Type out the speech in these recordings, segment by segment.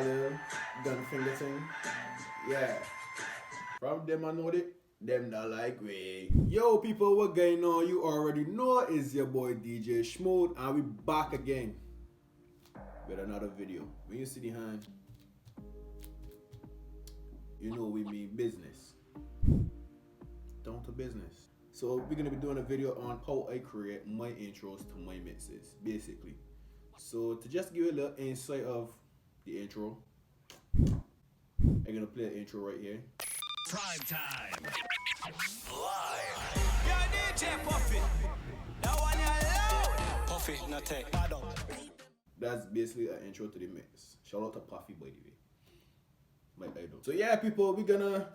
a little gun finger thing. Yeah. From them I know it. Them that like way. Yo people, what going on? You already know it's your boy DJ Shmood, and we back again with another video. When you see the hand, you know we mean business. Down to business. So we're gonna be doing a video on how I create my intros to my mixes, basically. So to just give you a little insight of the intro, I'm gonna play the intro right here. Prime time. Live. Yo, DJ Puffy. That one you loud. Puffy, not take. Pardon. That's basically an intro to the mix. Shout out to Puffy, by the way. My idol. So yeah, people, we're gonna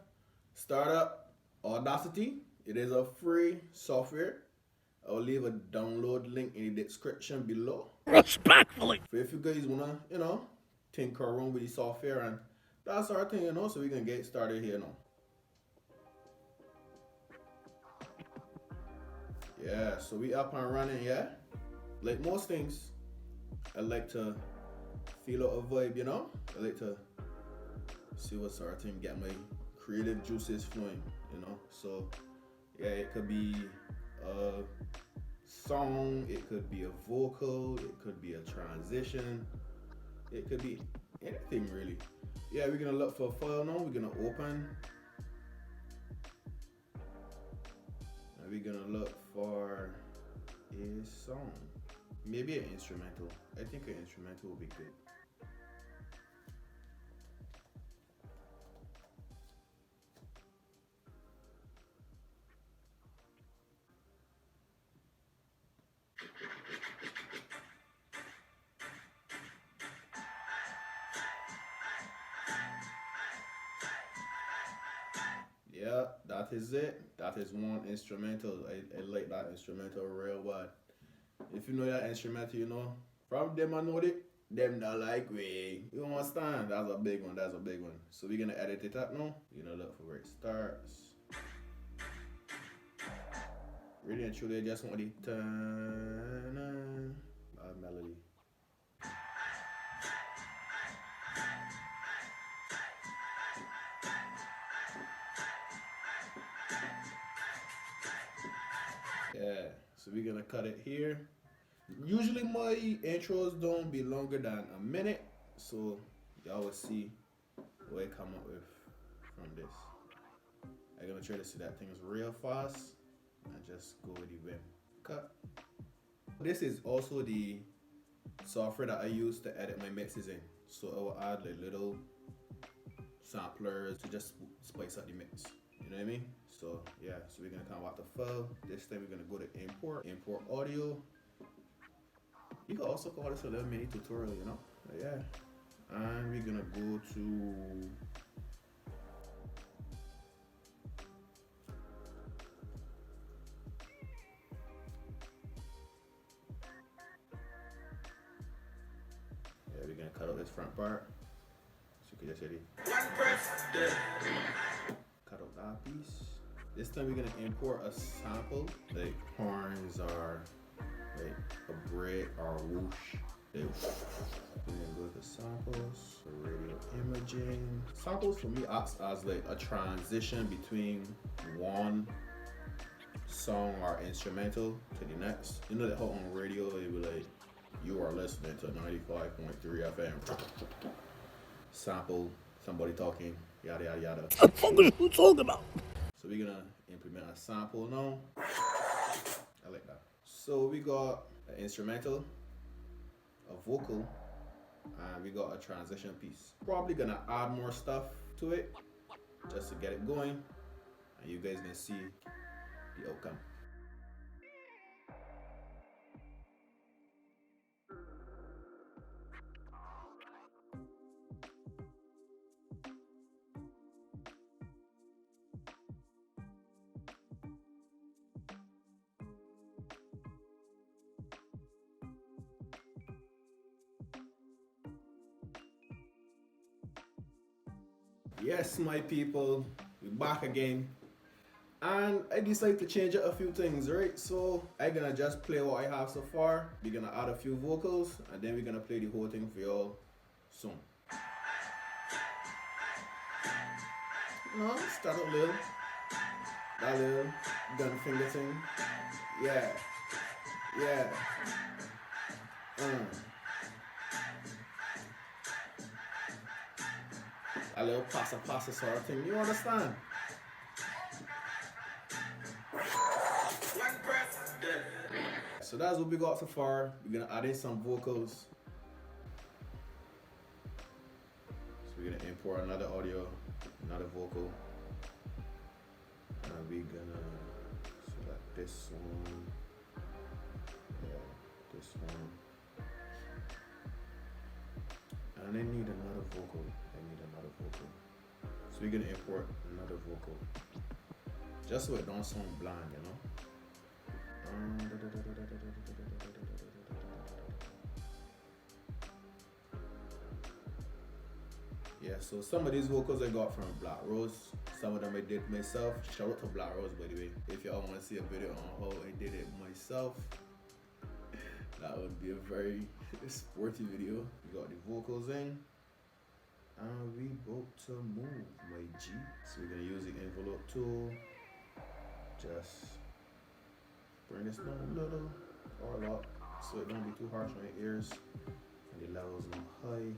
start up Audacity. It is a free software. I'll leave a download link in the description below. Respectfully. So if you guys wanna, tinker around with the software, and that's our thing, so we can get started here now. Yeah, so we up and running, yeah? Like most things, I like to feel out a vibe, I like to see what sort of thing get my creative juices flowing, So yeah, it could be a song, it could be a vocal, it could be a transition, it could be anything really. Yeah, we're gonna look for a file now, we're gonna open. And we're gonna look for a song. Maybe an instrumental. I think an instrumental will be good. Yeah, that is it. That is one instrumental. I like that instrumental real bad. If you know that instrumental, from them I know it, them that like way. You understand? That's a big one, that's a big one. So we're gonna edit it up now. We're gonna look for where it starts. Really and truly, I just want the melody. Yeah, so we're gonna cut it here. Usually my intros don't be longer than a minute, so y'all will see what I come up with from this. I'm gonna try to see that thing's real fast and just go with the whim. Cut. This is also the software that I use to edit my mixes in. So I will add like little samplers to just spice up the mix. You know what I mean? So yeah, so we're gonna come back to file. This time we're gonna go to import audio. You can also call this a little mini tutorial, But yeah. And we're gonna go to we're gonna cut out this front part. So you can just hit it. Cut out that piece. This time we're gonna import a sample, like horns or like a break or a whoosh. We're gonna go to samples, radio imaging. Samples for me acts as like a transition between one song or instrumental to the next. You know that how on radio it will like, you are listening to 95.3 FM. Sample, somebody talking, yada yada yada. What the fuck are you talking about? So we're gonna implement a sample now. I like that. So we got an instrumental, a vocal, and we got a transition piece. Probably gonna add more stuff to it just to get it going, and you guys can see the outcome. Yes, my people, we're back again. And I decided to change up a few things, right? So I'm gonna just play what I have so far. We're gonna add a few vocals, and then we're gonna play the whole thing for y'all soon. No, start up little. That little gun finger thing. Yeah. Yeah. A little passa sort of thing. You understand? So that's what we got so far. We're gonna add in some vocals. So we're gonna import another audio, another vocal. And we're gonna select this one. Yeah, this one. And I need another vocal. So we're gonna import another vocal. Just so it don't sound bland, you know? Yeah, so some of these vocals I got from Black Rose. Some of them I did myself. Shout out to Black Rose, by the way. If y'all want to see a video on how I did it myself, that would be a very sporty video. We got the vocals in. And we about to move, my G. So we're gonna use the envelope tool. Just bring this down a little or a lot so it don't be too harsh on your ears. And the levels not high.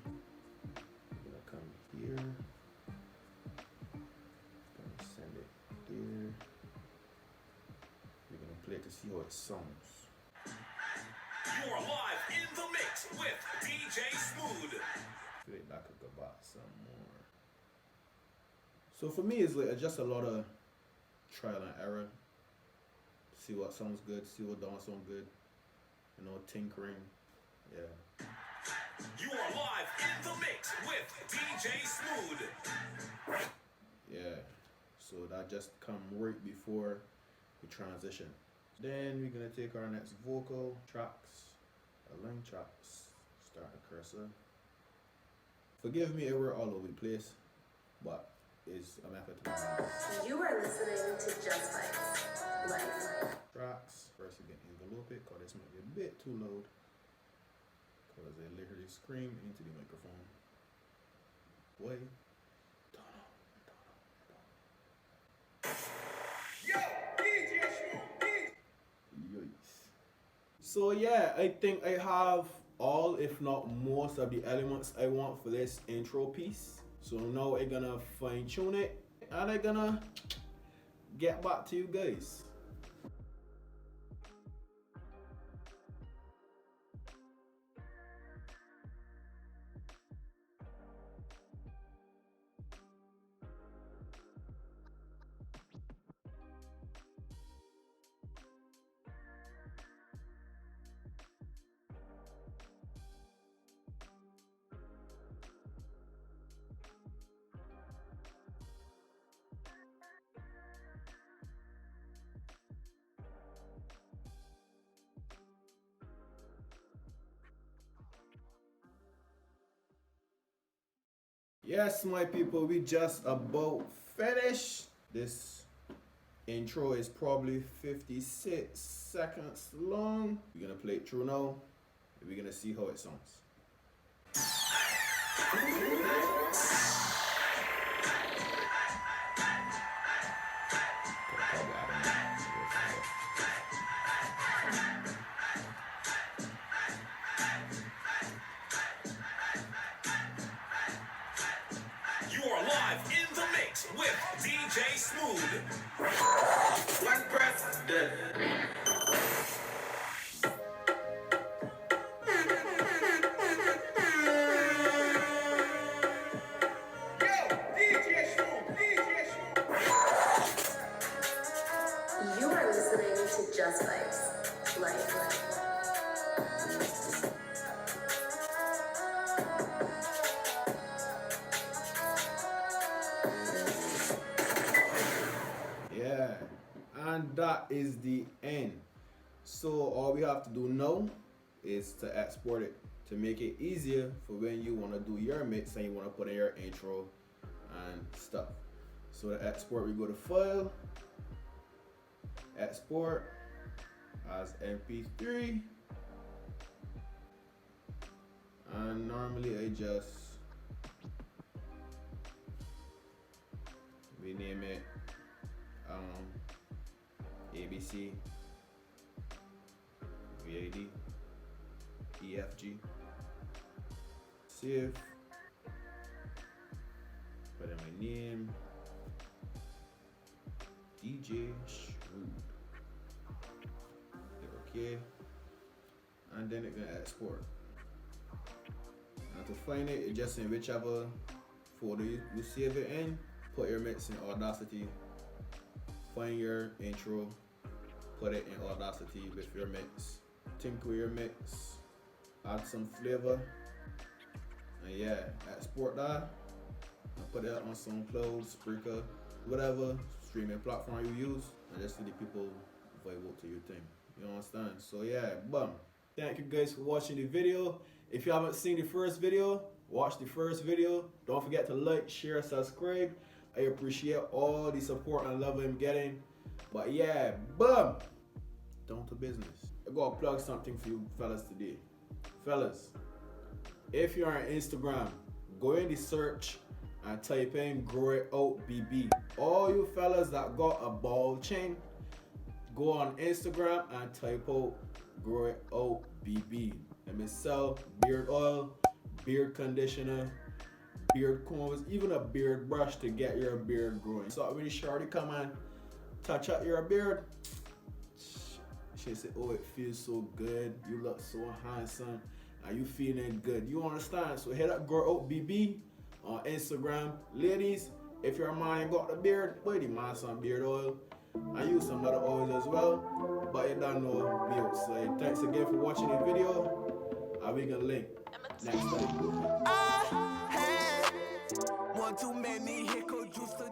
We're gonna come here. Gonna send it there. We're gonna play it to see how it sounds. You are live in the mix with DJ Shmood. Feel like that could go back some more. So for me, it's like just a lot of trial and error. See what sounds good, see what don't sound good. You know, tinkering. Yeah. You are live in the mix with DJ Shmood. Yeah. So that just come right before we transition. Then we're gonna take our next vocal tracks, align tracks, start the cursor. Forgive me if we're all over the place, but it's a method to my madness. You are listening to Just Vibes Live. Tracks. First you can envelope it, cause this might be a bit too loud. Cause they literally scream into the microphone. Why? Yo, DJ Shmood. Yikes. So yeah, I think I have all, if not most, of the elements I want for this intro piece. So now I'm gonna fine tune it and I'm gonna get back to you guys. Yes, my people, we just about finished. This intro is probably 56 seconds long. We're gonna play it through now, and we're gonna see how it sounds. You are live in the mix with DJ Shmood. One breath, dead. Yo, DJ Shmood. You are listening to Just Vibes Live. Yeah, and that is the end. So all we have to do now is to export it to make it easier for when you want to do your mix and you want to put in your intro and stuff. So to export, we go to File, Export as MP3, and normally I just name it ABC, VAD, EFG. Save. Put in my name. DJ Shmood. Hit OK. And then it's gonna export. And to find it, you just in whichever folder you save it in. Put your mix in Audacity. Find your intro. Put it in Audacity with your mix. Tinker with your mix. Add some flavor. And yeah, export that. And put it on SoundCloud, Spreaker, whatever streaming platform you use. And just see the people vibe to your thing. You understand? So yeah, boom. Thank you guys for watching the video. If you haven't seen the first video, watch the first video. Don't forget to like, share, subscribe. I appreciate all the support and love I'm getting. But yeah, boom. Down to business. I gotta plug something for you fellas today. Fellas, if you're on Instagram, go in the search and type in Grow It Out BB. All you fellas that got a ball chain, go on Instagram and type out Grow It Out BB. Let me sell beard oil, beard conditioner, beard combs, even a beard brush to get your beard growing. So when you shorty come and touch up your beard, she say, oh, it feels so good, you look so handsome, and you feeling good. You understand? So hit up Grow Out BB on Instagram. Ladies, if your man ain't got the beard, boy, the man some beard oil. I use some other oils as well, but you don't know me outside. Thanks again for watching the video. And we gonna link next time. I had one too many hiccups, juice to